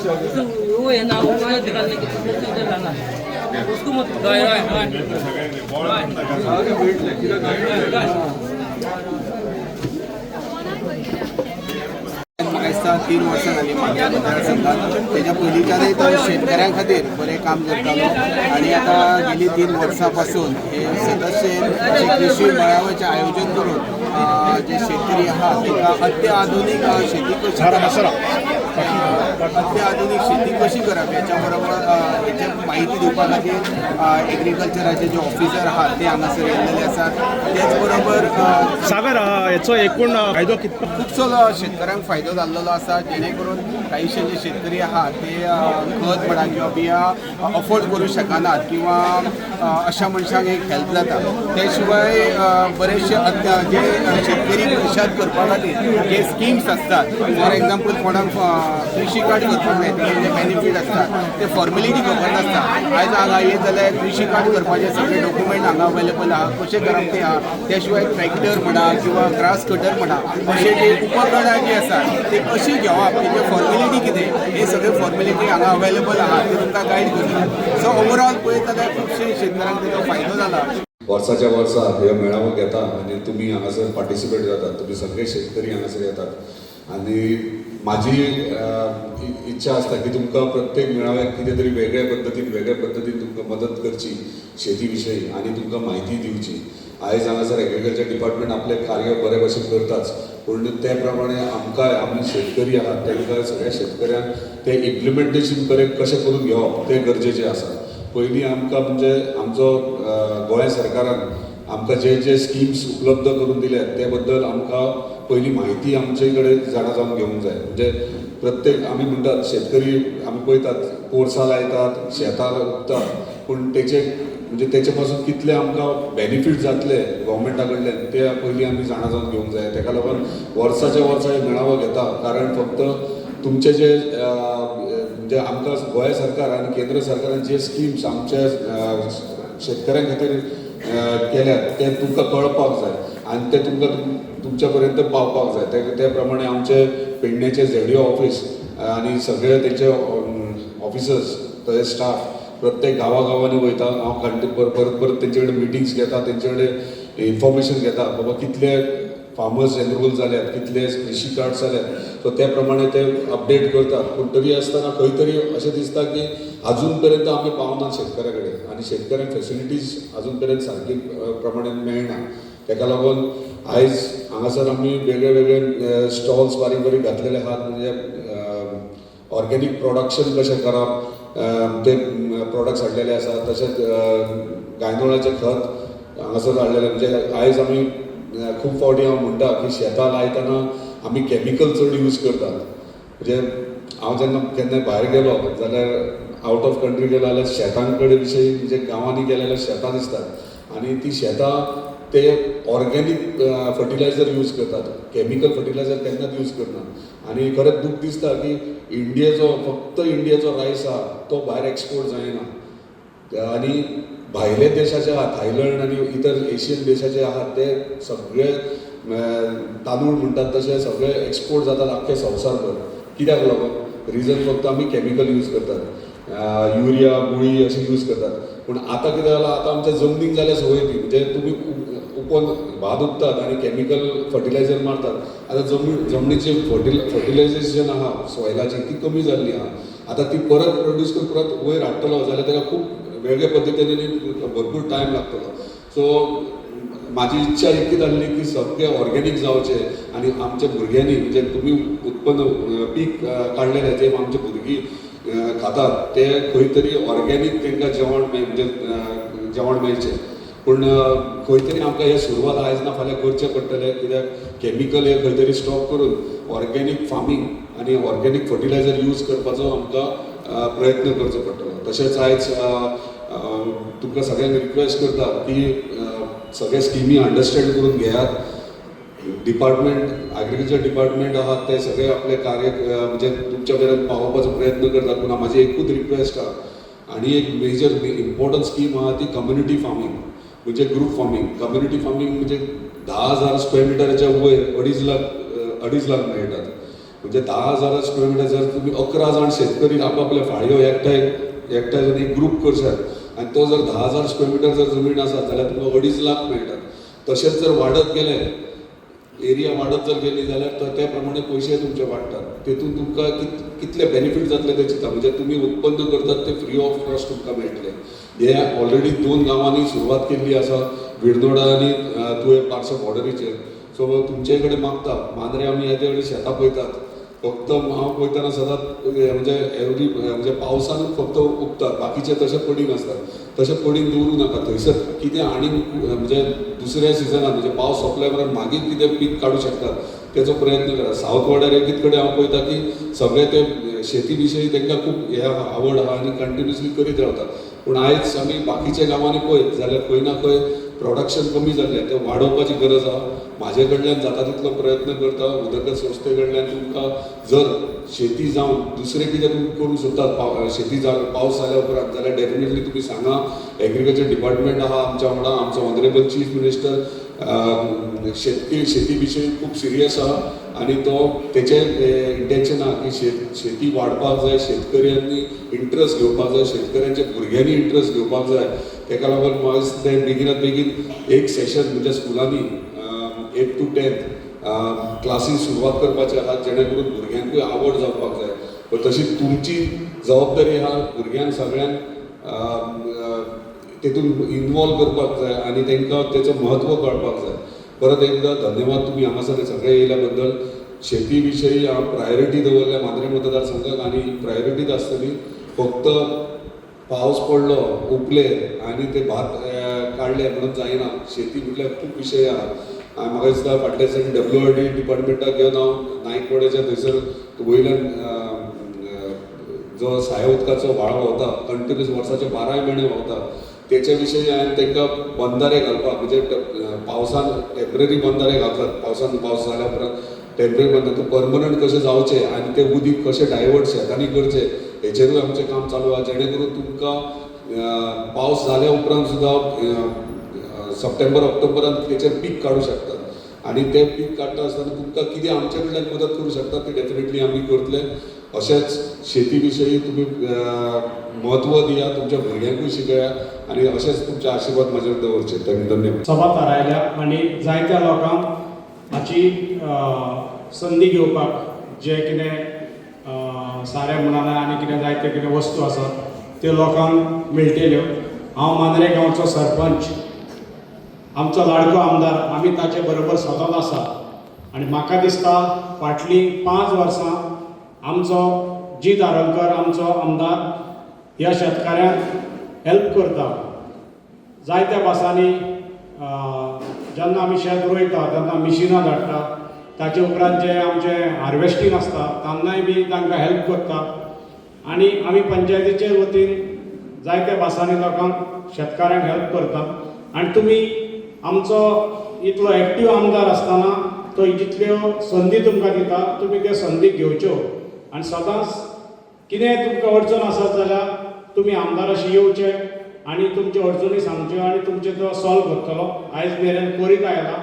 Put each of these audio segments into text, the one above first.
वो है ना वो निकालने की उसको मत आयज 3 वर्सां जाली म्हाज्या मतदारसंघात तेच्या पयलींच्यानय तो शेतकऱ्यां खातीर बरें काम करतालो आनी आतां गेली 3 वर्सां पासून हे सदस्य कृषी मेळाव्याचें आयोजन करून जे शेतकरी आहा तांकां अत्याधुनीक शेती कशी अत्याधुनीक शेती कशी करप याच्या बरोबर हेचे माहिती दिवपा खातीर एग्रीकल्चराचे जे ऑफिसर आहात ते हांगासर येयल्लेले आसात. त्याच बरोबर सागर हेचो एकूण फायदो कितलो खुबसो शेतकऱ्यांक फायदो जाल्लो आसा जेणे करून काहीशे जे शेतकरी आहात ते खत म्हणा किंवा बिया अफोर्ड करूं शकनात किंवा अशा मनशांक एक हेल्प जाता. त्या शिवाय बरेचशे जे शेतकरी पयशात करपा खातीर जे स्किम्स असतात फॉर एक्झाम्पल कोणाक कृषी कार्ड करपाक जाय तेजे जे बेनिफीट असतात ते फॉर्मेलिटी खबर नासता. आयज हांगा येत जाल्यार कृषी कार्ड करपाचे सगळे डॉक्युमेंट हांगा अवेलेबल आहा कशें करप ते आहा. त्या शिवाय ट्रॅक्टर म्हणा किंवा ग्रास कटर म्हणा अशे जे उपकरणां जी आसात ते कशी घेवप तेजे फॉर्मेलिटी कितें हे सगळे फॉर्मेलिटी हांगा अवेलेबल आहा ते तुमकां गायड करतात. सो ओवरऑल पळयत जाल्यार खुबशे शेतकऱ्यांक तेजो फायदो जाला. वर्साच्या वर्सा हे मेळावो घेता आनी तुमी हांगासर पार्टिसिपेट जातात. तुमी सगळे शेतकरी हांगासर येतात आनी माझी इच्छा आसता की तुमकां प्रत्येक मेळाव्याक कितें तरी वेगळ्या पद्धतीन तुमकां मदत करची शेती विशयी आनी तुमकां म्हायती दिवची. आयज हांगासर एग्रीकल्चर डिपार्टमेंट आपले कार्य बरे भशेन करताच पूण ते प्रमाणे आमकांय आमी शेतकरी आहात तांकां सगळ्या शेतकऱ्यांक ते इम्प्लिमेंटेशन कशें करून घेवप ते गरजेचें आसा. पयलीं आमकां म्हणजे आमचो गोंय सरकारान आमकां जे स्किम्स उपलब्ध करून दिल्यात ते बद्दल आमकां पयलीं म्हायती आमचे कडेन जाणा जावन घेवंक जाय. म्हणजे प्रत्येक आमी म्हणटात शेतकरी आमी पळयतात पोरसां लायतात शेतां रोयतात पूण तेचे पासून कितले आमकां बेनिफीट जातले गव्हर्मेंटा कडल्यान ते पयलीं आमी जाणा जावन घेवंक जाय. ताका लागून वर्साच्या वर्सा हे मेळावो घेता कारण फक्त तुमचे जे म्हणजे आमकां गोंय सरकार आनी केंद्र सरकारान जे स्किम्स आमच्या शेतकऱ्यां खातीर केल्यात ते तुमकां कळपाक जाय आनी ते तुमच्या पर्यंत पावपाक जाय. ते प्रमाणे आमचे पेडणेचे ZDO ऑफिस आनी सगळे तेंचे ऑफिसर्स तशें स्टाफ प्रत्येक गांवांनी वयता. हांव परत तेंचे कडेन मिटिंग्स घेता तेंचे कडेन इन्फॉर्मेशन घेता बाबा कितले फार्मर्स एनरोल जाल्यात कितले कृषी कार्ड्स जाल्यात सो त्या प्रमाणे ते अपडेट करतात. पूण तरी आसतना खंय तरी अशें दिसता की अजून पर्यंत आमी पावना शेतकऱ्या कडेन आनी शेतकऱ्यांक फेसिलिटीज अजून पर्यंत सारकी प्रमाणे मेळना. ताका लागून आयज हांगासर आमी वेगळे स्टॉल्स बारीक घातलेले आहात. म्हणजे ऑर्गेनीक प्रोडक्शन कशें करप ते प्रोडक्ट्स हाडलेले आसा. तशेंच गांयदोळाचें खत हांगासर हाडलेलें म्हणजे आयज आमी खूब फावटी हांव म्हणटा की शेतां लायतना आमी कॅमिकल चड यूज करतात. म्हणजे हांव जेन्ना केन्नाय भायर गेलो जाल्यार आवट ऑफ कंट्री गेलो जाल्यार शेतां कडेन विशयी म्हणजे गांवांनी गेले जाल्यार शेतां दिसतात आनी ती शेतां ते ऑर्गेनीक फर्टिलायझर यूज करतात. कॅमिकल फर्टिलायझर केन्नाच यूज करनात आनी खरेंच दूख दिसता की फक्त इंडियेचो रायस आहा तो भायर एक्सपोर्ट जायना आनी भायले देशाचे आहात थायलंड आनी इतर एशियन देशाचे आहात ते सगळे तांदूळ म्हणटात तशे सगळे एक्सपोर्ट जातात आख्खे संवसारभर. कित्याक लागून रिजन फक्त आमी कॅमिकल यूज करतात युरिया गुळी अशी यूज करतात. पूण आतां कितें जालां आतां आमच्या जमनीक जाल्या संवय ती म्हणजे तुमी उपोवन भात उपतात आनी कॅमिकल फर्टिलायझर मारतात. आतां जमनीची फर्टिलायझेशन आहा सॉयलाची ती कमी जाल्ली आहा. आतां ती परत प्रोड्यूस करून परत वयर हाडटलो जाल्यार ताका खूब वेगळे पद्दतीन भरपूर टायम लागतलो. सो माझी इच्छा इतकी जाल्ली की सगळे ऑर्गेनीक जावचे आनी आमच्या भुरग्यांनी म्हणजे तुमी उत्पन्न पीक काडलेले जे आमचे भुरगीं खातात ते खंय तरी ऑर्गेनीक तांकां जेवण मेळचें. पूण खंय तरी आमकां हे सुरवात आयज ना फाल्यां करचें पडटलें कित्याक कॅमिकल हे खंय तरी स्टॉप करून ऑर्गेनीक फार्मींग आनी ऑर्गेनीक फर्टिलायझर यूज करपाचो आमकां प्रयत्न करचो पडटलो. तशेंच आयज तुमकां सगळ्यांक रिक्वेस्ट करता की सगळे स्किमी अंडरस्टँड करून घेयात. एग्रीकल्चर डिपार्टमेंट आहात ते सगळे आपले कार्य म्हणजे तुमच्या पर्यंत पावोवपाचो प्रयत्न करतात. पूण म्हाजी एकूच रिक्वेस्ट आहा आनी एक मेजर इम्पॉर्टंट स्कीम आहा ती कम्युनिटी फार्मींग म्हणजे ग्रूप फार्मींग. कम्युनिटी फार्मींग म्हणजे 10,000 स्क्वेअर मिटराच्या वयर 2.5 लाख मेळटात म्हणजे 10,000 स्क्वेअर मिटर जर तुम्ही 11 जाण शेतकरी आपापल्या फाळयो एकठांय जर एक ग्रूप करशात आनी तो जर 10,000 स्क्वेअर मिटर जर जमीन आसा जाल्यार तुमकां 2.5 लाख मेळटात. तशेंच जर वाडत गेले एरिया वाडत जर गेली जाल्यार त्या प्रमाणे पयशे तुमचे वाडटात. तेतून तुमकां कितले बेनिफीट जातले ते चिंता. म्हणजे तुमी उत्पन्न करतात ते फ्री ऑफ कॉस्ट तुमकां मेळटले. हे ऑलरेडी 2 गांवांनी सुरवात केल्ली आसा, बिरनोडा आनी तुवें पार्स बॉर्डरीचेर. सो तुमचे कडेन मागता मांद्रे आमी येते कडेन शेतां पळयतात. फक्त हांव पळयतना सदांच म्हणजे पावसानूच फक्त उगतात, बाकीचे तशें पडींग आसतात. तशें पडींग दवरूं नाका. थंयसर कितें आनी म्हणजे दुसऱ्या सिजनात म्हणजे पावस सोंपल्या उपरांत मागीर कितें पीक काडूं शकतात तेचो प्रयत्न करा. सावथ वाड्यार एकीत कडेन हांव पळयता की सगळे ते शेती विशयी तांकां खूब हे आवड आहा आनी कंटिन्युअसली करीत रावतात. पूण आयज आमी बाकीच्या गांवांनी पळयत जाल्यार खंय ना खंय प्रोडक्शन कमी जाल्लें, तें वाडोवपाची गरज आहा. म्हाजे कडल्यान जाता तितलो प्रयत्न करता. उदरगत संस्थे कडल्यान तुमकां जर शेती जावन दुसरें कितें तुमी करूंक सोदतात शेती पावस जाल्या उपरांत जाल्यार डेफिनेटली तुमी सांगा. एग्रीकल्चर डिपार्टमेंट आहा आमच्या वांगडा, आमचो ऑनरेबल चीफ मिनिस्टर शेती विशयी खूब सिरियस आहा आनी तो तेचें इंटेंशन आहा की शेती वाडपाक जाय, शेतकऱ्यांनी इंट्रस्ट घेवपाक जाय, शेतकऱ्यांच्या भुरग्यांनी इंट्रस्ट घेवपाक जाय. तेका लागून म्हाका दिसता बेगिनात बेगीन एक सेशन म्हणजे स्कुलांनी 8 to 10 क्लासीस सुरवात करपाचे आहा जेणे करून भुरग्यांकूय आवड जावपाक जाय. पण तशी तुमची जबाबदारी आहा भुरग्यांक सगळ्यांक तेतून इन्वॉल्व करपाक जाय आनी तांकां तेचें म्हत्व कळपाक जाय. परत एकदां धन्यवाद तुमी हांगासर सगळे येयल्या बद्दल. शेती विशयी हांव प्रायोरिटी दवरल्या मांद्रे मतदारसंघाक आनी प्रायोरिटीच आसतली. फक्त पावस पडलो उपले आनी ते भात काडले म्हणून जायना. शेती म्हटल्यार खूब विशय आहा. म्हाका दिसता फाटल्या दिसांनी WRD डिपार्टमेंटाक घेवन हांव नायकवाड्याच्या थंयसर वयल्यान जो साया उदकाचो व्हाळ व्हांवता कंटिन्युअस वर्साचे 12 म्हयने व्हांवता तेच्या विशयी हांवें तांकां बंधारे घालपाक म्हणजे पावसान टेम्पररी बंधारे घालतात. पावस जाल्या उपरांत टेम्पररी बंधारे परमनंट कशें जावचें आनी तें उदीक कशें डायवर्ट शेतांनी करचें हेचेरूय आमचें काम चालू आहा. जेणे करून तुमकां पावस जाल्या उपरांत सुद्दां सप्टेंबर ऑक्टोबरांत तेचेर पीक काडूं शकतात आनी तें पीक काडटा आसतना तुमकां कितें आमचे कडल्यान मदत करूं शकतात ती डेफिनेटली आमी करतले. अशेंच शेती विशयी तुमी म्हत्व दिया, तुमच्या भुरग्यांकूय शिकया आनी अशेंच तुमचे आशिर्वाद म्हाजेर दवरचे. धन्यवाद. सभा थारायल्या आनी जायत्या लोकांक हाची संदी घेवपाक जे कितें सारे म्हणा आनी कितें जायते कितें वस्तू आसात त्यो लोकांक मेळटल्यो. हांव मांद्रे गांवचो सरपंच, आमचो लाडको आमदार, आमी ताचे बरोबर सतत आसा आनी म्हाका दिसता फाटलीं 5 वर्सां आमचो जी धारणकर आमचो आमदार ह्या शेतकाऱ्यांक हेल्प करता. जायत्या भासांनी जेन्ना आमी शेत रोयता तेन्ना मिशिनां धाडटा. ताचे उपरांत जे आमचे हार्वेस्टींग आसता तेन्नाय बी तांकां हेल्प करता आनी आमी पंचायतीचे वतीन जायत्या भासांनी लोकांक शेतकाऱ्यांक हेल्प करता. आनी तुमी आमचो इतलो एक्टीव आमदार आसतना तो जितल्यो संदी तुमकां दिता तुमी त्यो संदी घेवच्यो आनी सदांच कितें तुमकां अडचण आसत जाल्यार तुमी आमदाराशी येवचे आनी तुमच्यो अडचणी सांगच्यो आनी तुमचे तो सॉल्व करतलो. आयज मेरेन करीत आयला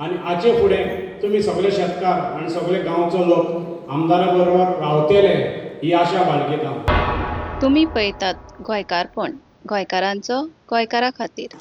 आनी हाचे फुडें तुमी सगळे शेतकार आनी सगळे गांवचो लोक आमदारा बरोबर रावतले ही आशा बाळगिता. तुम्ही पळयतात गोंयकारपण, गोंयकारांचो गोंयकारा खातीर.